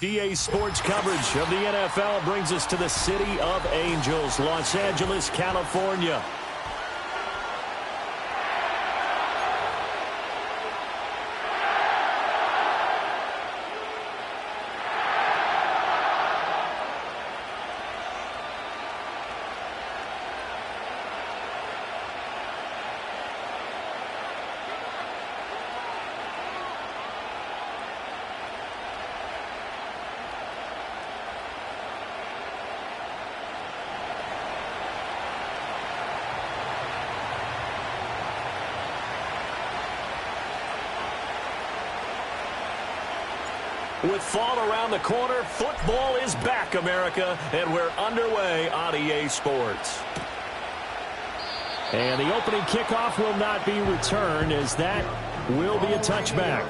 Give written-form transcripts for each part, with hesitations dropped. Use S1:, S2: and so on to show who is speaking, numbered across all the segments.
S1: EA Sports coverage of the NFL brings us to the City of Angels, Los Angeles, California. With fall around the corner, football is back, America, and we're underway on EA Sports. And the opening kickoff will not be returned, as that will be a touchback.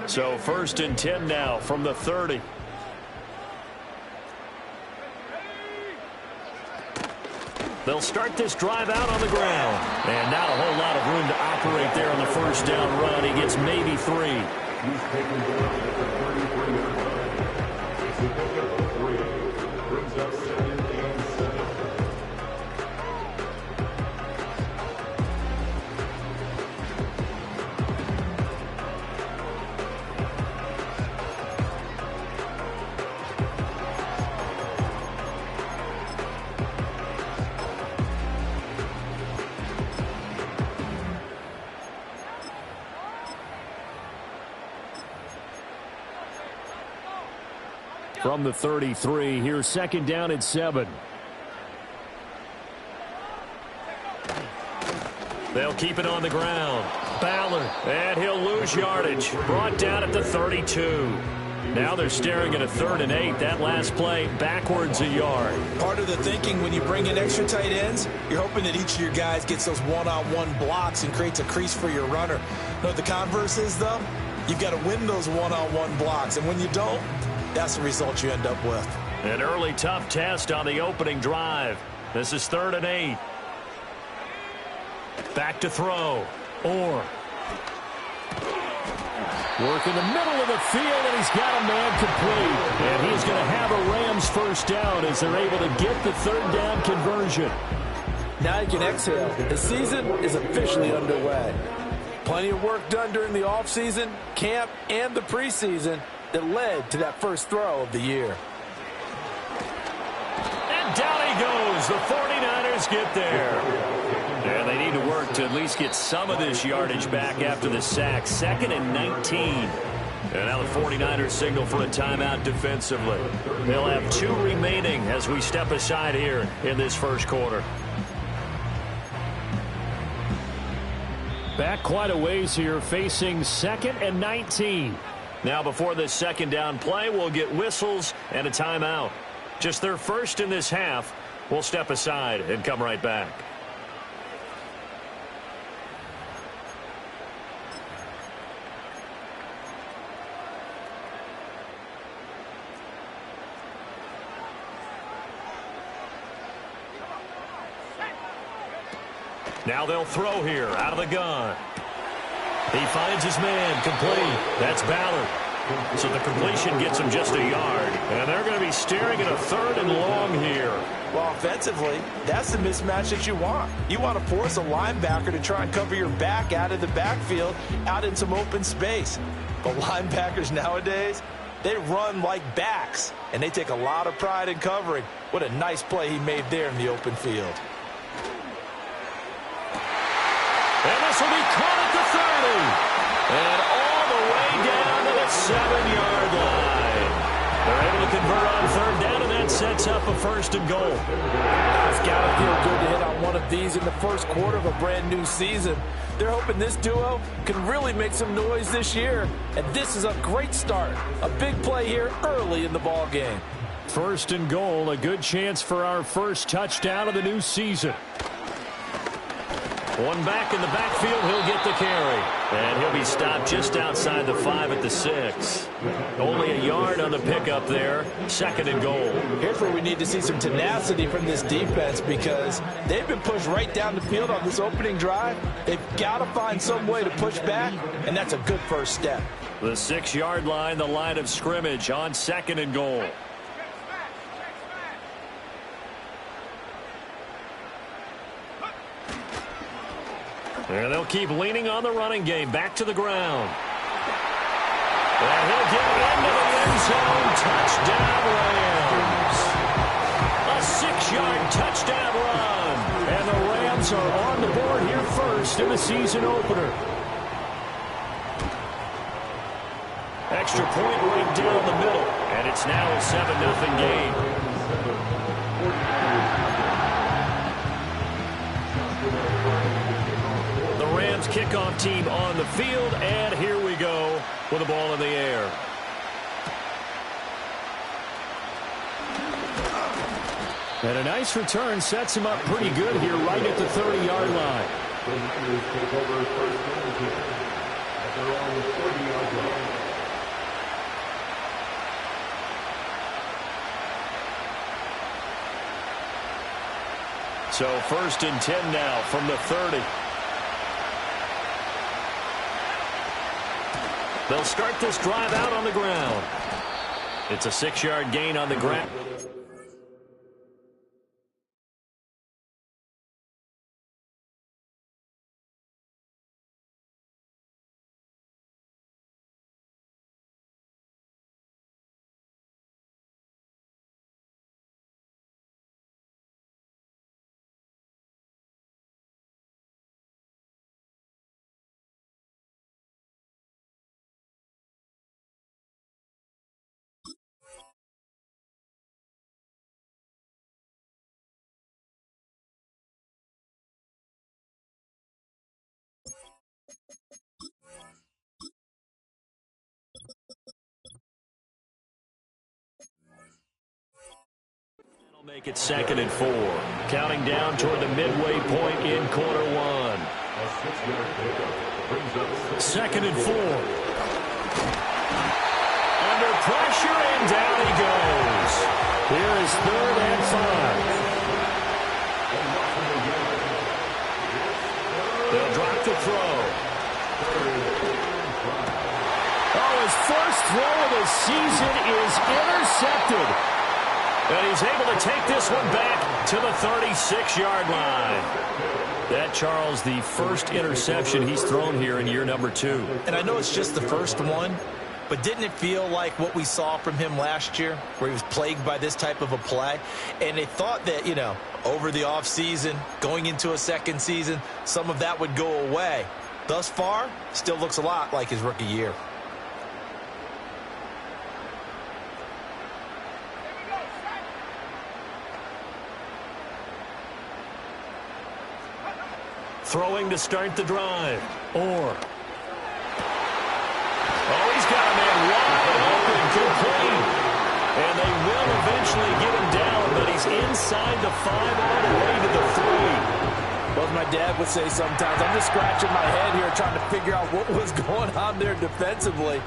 S1: So 1st and 10 now from the 30. They'll start this drive out on the ground. And not a whole lot of room to operate there on the first down run. He gets maybe 3. He's taken down at the 33 yard line. He's picked up 3. Brings up 7 and 7. From the 33, here's 2nd down and 7. They'll keep it on the ground. Ballard, and he'll lose yardage. Brought down at the 32. Now they're staring at a 3rd and 8. That last play backwards a yard.
S2: Part of the thinking when you bring in extra tight ends, you're hoping that each of your guys gets those one-on-one blocks and creates a crease for your runner. You know what the converse is, though? You've got to win those one-on-one blocks, and when you don't, that's the result you end up with.
S1: An early tough test on the opening drive. This is 3rd and 8. Back to throw. Orr. Work in the middle of the field, and he's got a man complete. And he's going to have a Rams first down as they're able to get the 3rd down conversion.
S3: Now you can exhale. The season is officially underway. Plenty of work done during the offseason, camp, and the preseason that led to that first throw of the year.
S1: And down he goes. The 49ers get there. And they need to work to at least get some of this yardage back after the sack. 2nd and 19. And now the 49ers signal for a timeout defensively. They'll have 2 remaining as we step aside here in this first quarter. Back quite a ways here, facing 2nd and 19. Now before this 2nd down play, we'll get whistles and a timeout. Just their first in this half. We'll step aside and come right back. Now they'll throw here out of the gun. He finds his man complete. That's Ballard. So the completion gets him just a yard. And they're going to be staring at a 3rd and long here.
S2: Well, offensively, that's the mismatch that you want. You want to force a linebacker to try and cover your back out of the backfield, out in some open space. But linebackers nowadays, they run like backs, and they take a lot of pride in covering. What a nice play he made there in the open field.
S1: And this will be caught at the 30. And all the way down to the 7-yard line. They're able to convert on 3rd down, and that sets up a 1st and goal.
S3: It's got to feel good to hit on one of of these in the first quarter of a brand new season. They're hoping this duo can really make some noise this year. And this is a great start. A big play here early in the ball game.
S1: First and goal, a good chance for our first touchdown of the new season. One back in the backfield, he'll get the carry. And he'll be stopped just outside the 5 at the 6. Only a yard on the pickup there. Second and goal.
S3: Here's where we need to see some tenacity from this defense because they've been pushed right down the field on this opening drive. They've got to find some way to push back, and that's a good first step.
S1: The 6-yard line, the line of scrimmage on second and goal. And they'll keep leaning on the running game. Back to the ground. And he'll get into the end zone. Touchdown, Rams. A 6-yard touchdown run. And the Rams are on the board here first in the season opener. Extra point right down the middle. And it's now a 7-0 game. Kickoff team on the field, and here we go with the ball in the air. And a nice return sets him up pretty good here right at the 30-yard line. So first and 10 now from the 30. They'll start this drive out on the ground. It's a 6-yard gain on the ground. Make it second and 4. Counting down toward the midway point in quarter one. Second and 4. Under pressure, and down he goes. Here is third and 5. They'll drop the throw. Oh, his first throw of the season is intercepted. And he's able to take this one back to the 36-yard line. That, Charles, the first interception he's thrown here in year number 2.
S2: And I know it's just the first one, but didn't it feel like what we saw from him last year, where he was plagued by this type of a play? And they thought that, you know, over the offseason, going into a second season, some of that would go away. Thus far, still looks a lot like his rookie year.
S1: Throwing to start the drive. Oh, he's got a man wide open, complete. And they will eventually get him down, but he's inside the 5 all the way to the 3.
S3: Well, as my dad would say sometimes, I'm just scratching my head here trying to figure out what was going on there defensively.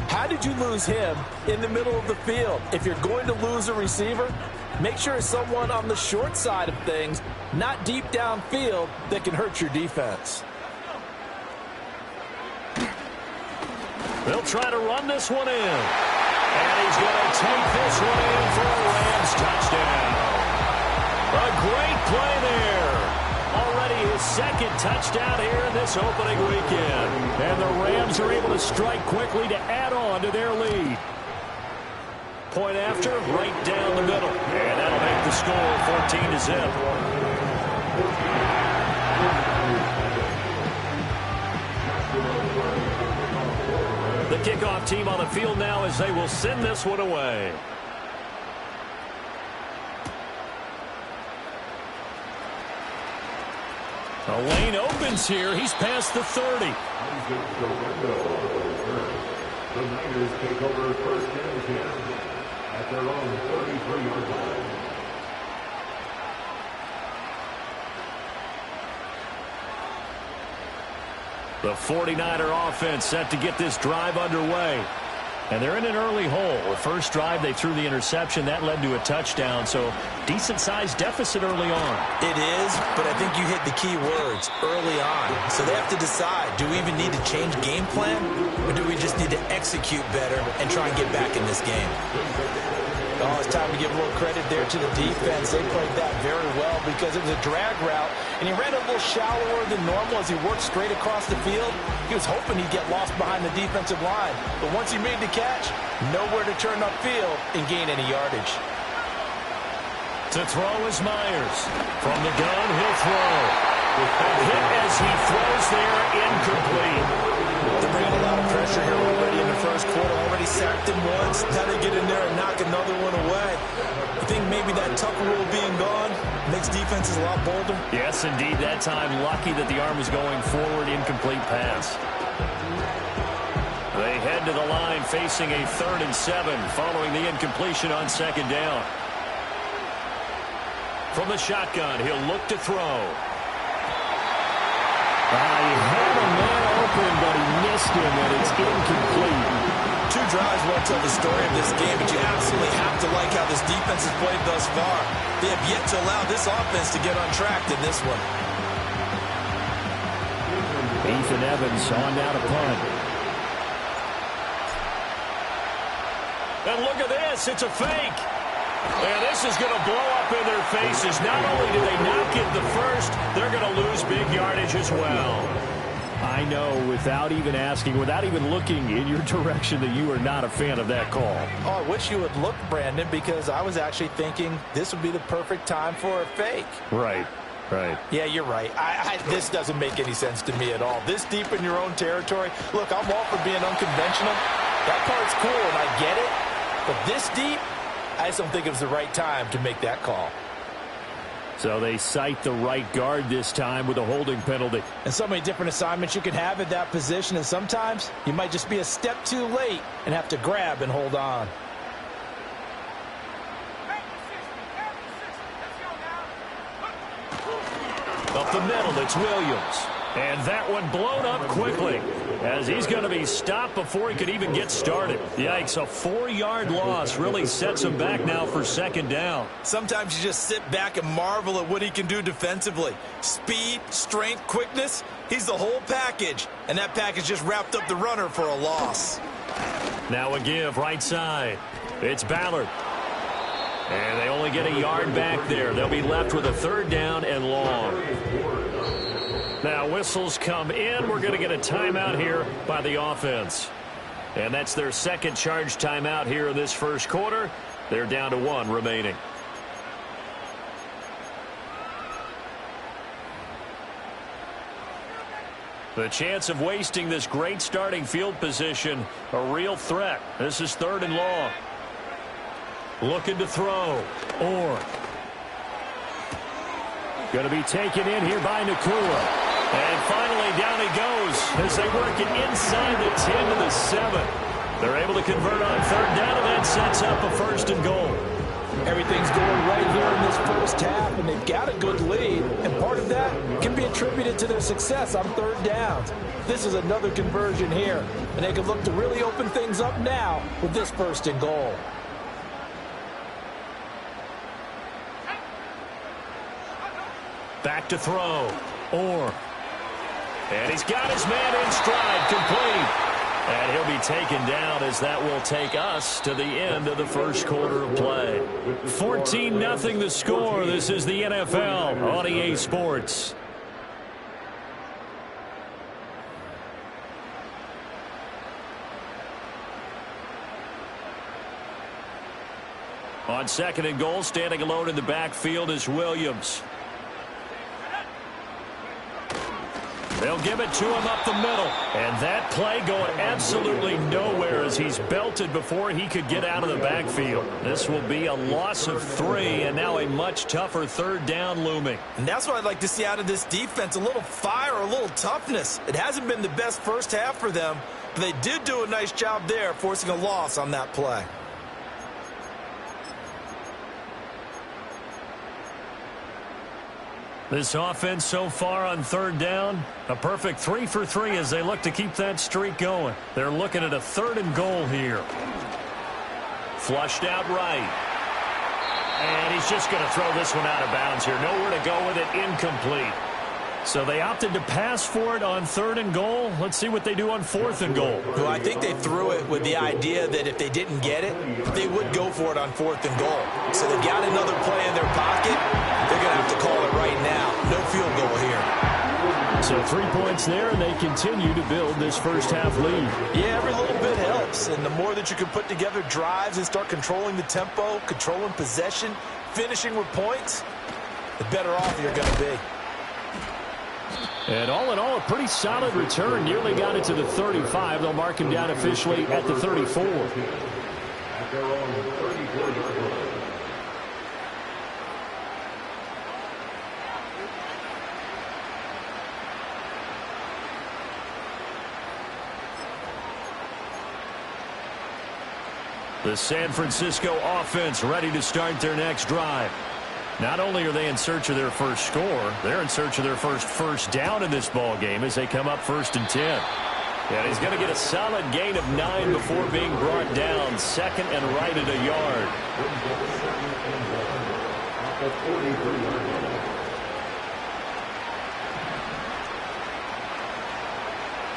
S3: How did you lose him in the middle of the field? If you're going to lose a receiver, make sure it's someone on the short side of things, not deep downfield, that can hurt your defense.
S1: They'll try to run this one in. And he's going to take this one in for a Rams touchdown. A great play there. Already his second touchdown here in this opening weekend. And the Rams are able to strike quickly to add on to their lead. Point after, right down the middle. And that'll make the score 14-0. The kickoff team on the field now as they will send this one away. The lane opens here. He's past the 30.
S4: The Niners take over first and 10 at their own 33-yard line.
S1: The 49er offense set to get this drive underway. And they're in an early hole. The first drive, they threw the interception. That led to a touchdown, so decent-sized deficit early on.
S2: It is, but I think you hit the key words, early on. So they have to decide, do we even need to change game plan, or do we just need to execute better and try and get back in this game? Oh, it's time to give a little credit there to the defense. They played that very well because it was a drag route, and he ran a little shallower than normal as he worked straight across the field. He was hoping he'd get lost behind the defensive line, but once he made the catch, nowhere to turn upfield and gain any yardage.
S1: To throw is Myers. From the gun, he'll throw. A hit as he throws there, incomplete.
S2: They're bringing a lot of pressure here already in the first quarter. Already sacked him once. Now they get in there and knock another one away. I think maybe that Tucker rule being gone makes defenses a lot bolder.
S1: Yes, indeed. That time, lucky that the arm was going forward. Incomplete pass. They head to the line facing a 3rd and 7 following the incompletion on 2nd down. From the shotgun, he'll look to throw. He had a man open, but he missed him, and it's incomplete.
S2: 2 drives won't tell the story of this game, but you absolutely have to like how this defense has played thus far. They have yet to allow this offense to get untracked in this one.
S1: Ethan Evans on down to punt. And look at this. It's a fake. And this is going to blow up in their faces. Not only do they not get the first, they're going to lose big yardage as well. I know, without even asking, without even looking in your direction, that you are not a fan of that call.
S2: Oh, I wish you would look, Brandon, because I was actually thinking this would be the perfect time for a fake.
S1: Right.
S2: Yeah, you're right. This doesn't make any sense to me at all. This deep in your own territory. Look, I'm all for being unconventional. That part's cool, and I get it. But this deep, I just don't think it was the right time to make that call.
S1: So they cite the right guard this time with a holding penalty.
S2: And so many different assignments you can have at that position, and sometimes you might just be a step too late and have to grab and hold on.
S1: Up the middle, it's Williams. And that one blown up quickly as he's going to be stopped before he could even get started. Yikes, a 4-yard loss really sets him back now for 2nd down.
S2: Sometimes you just sit back and marvel at what he can do defensively. Speed, strength, quickness, he's the whole package. And that package just wrapped up the runner for a loss.
S1: Now a give right side. It's Ballard. And they only get a yard back there. They'll be left with a 3rd down and long. Now whistles come in. We're going to get a timeout here by the offense. And that's their 2nd charge timeout here in this first quarter. They're down to 1 remaining. The chance of wasting this great starting field position, a real threat. This is 3rd and long. Looking to throw. Going to be taken in here by Nakua. And finally, down he goes as they work it inside the 10 to the 7. They're able to convert on 3rd down, and that sets up a 1st and goal.
S2: Everything's going right here in this first half, and they've got a good lead. And part of that can be attributed to their success on 3rd downs. This is another conversion here, and they can look to really open things up now with this 1st and goal.
S1: Back to throw. And he's got his man in stride, complete. And he'll be taken down as that will take us to the end of the first quarter of play. 14-0 the score. This is the NFL on EA Sports. On 2nd and goal, standing alone in the backfield is Williams. They'll give it to him up the middle. And that play going absolutely nowhere as he's belted before he could get out of the backfield. This will be a loss of 3, and now a much tougher third down looming.
S2: And that's what I'd like to see out of this defense, a little fire, a little toughness. It hasn't been the best first half for them, but they did do a nice job there, forcing a loss on that play.
S1: This offense so far on third down, a perfect 3 for 3 as they look to keep that streak going. They're looking at a 3rd and goal here. Flushed out right. And he's just going to throw this one out of bounds here. Nowhere to go with it, incomplete. So they opted to pass for it on 3rd and goal. Let's see what they do on 4th and goal.
S2: Well, I think they threw it with the idea that if they didn't get it, they would go for it on 4th and goal. So they've got another play in their pocket. They're going to have to call it right now. No field goal here.
S1: So 3 points there, and they continue to build this first half lead.
S2: Yeah, every little bit helps. And the more that you can put together drives and start controlling the tempo, controlling possession, finishing with points, the better off you're going to be.
S1: And all in all, a pretty solid return. Nearly got it to the 35. They'll mark him down officially at the 34.
S4: At their own 34.
S1: The San Francisco offense ready to start their next drive. Not only are they in search of their first score, they're in search of their first down in this ball game as they come up 1st and 10. And he's going to get a solid gain of 9 before being brought down. 2nd and right at a yard.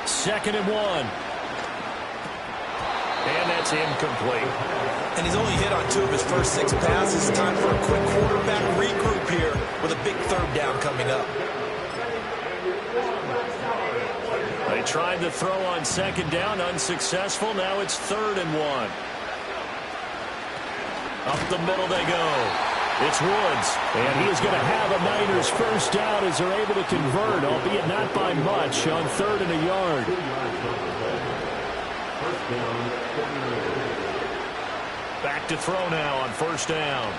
S1: 2nd and 1. And that's incomplete.
S2: And he's only hit on 2 of his first 6 passes. Time for a quick quarterback regroup here with a big 3rd down coming up.
S1: They tried to throw on 2nd down, unsuccessful. Now it's 3rd and 1. Up the middle they go. It's Woods. And he is going to have a Niners first down as they're able to convert, albeit not by much, on 3rd and a yard. Back to throw now on 1st down.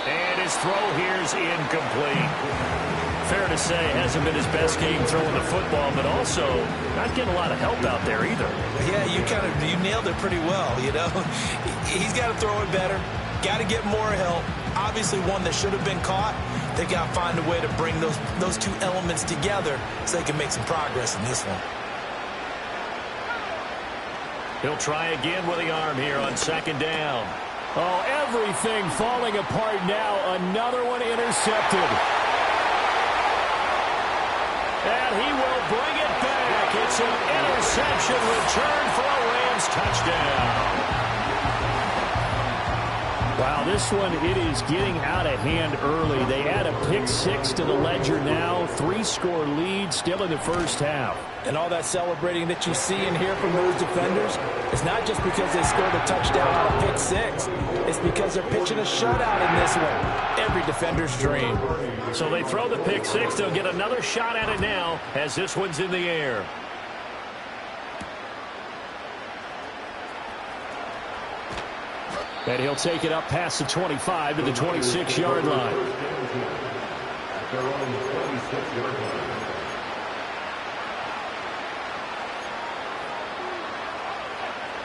S1: And his throw here's incomplete. Fair to say, hasn't been his best game throwing the football, but also not getting a lot of help out there either.
S2: Yeah, you nailed it pretty well, you know. He's got to throw it better. Got to get more help. Obviously one that should have been caught. They got to find a way to bring those 2 elements together so they can make some progress in this one.
S1: He'll try again with the arm here on 2nd down. Oh, everything falling apart now. Another one intercepted. And he will bring it back. It's an interception return for a Rams touchdown. Wow, this one, it is getting out of hand early. They add a pick 6 to the ledger now. 3-score lead still in the first half.
S3: And all that celebrating that you see and hear from those defenders, it's not just because they scored a touchdown on a pick 6. It's because they're pitching a shutout in this one. Every defender's dream.
S1: So they throw the pick 6. They'll get another shot at it now as this one's in the air. And he'll take it up past the 25 to the 26-yard line.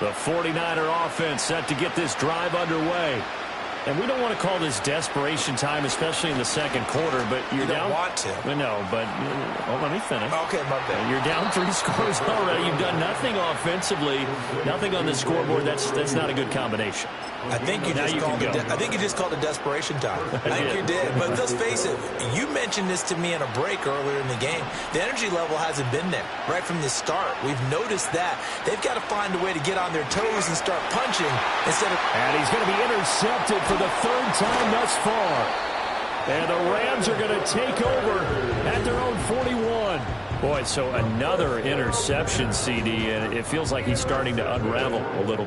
S1: The 49er offense set to get this drive underway. And we don't want to call this desperation time, especially in the 2nd quarter, but you're down.
S2: You don't want to.
S1: No, but let me finish.
S2: Okay, my bad.
S1: You're down 3 scores already. You've done nothing offensively, nothing on the scoreboard. That's not a good combination.
S2: I think you just called it desperation time. I think you did. But let's face it, you mentioned this to me in a break earlier in the game. The energy level hasn't been there right from the start. We've noticed that. They've got to find a way to get on their toes and start punching instead of...
S1: And he's going to be intercepted for the 3rd time thus far. And the Rams are going to take over at their own 41. Boy, so another interception, CD, and it feels like he's starting to unravel a little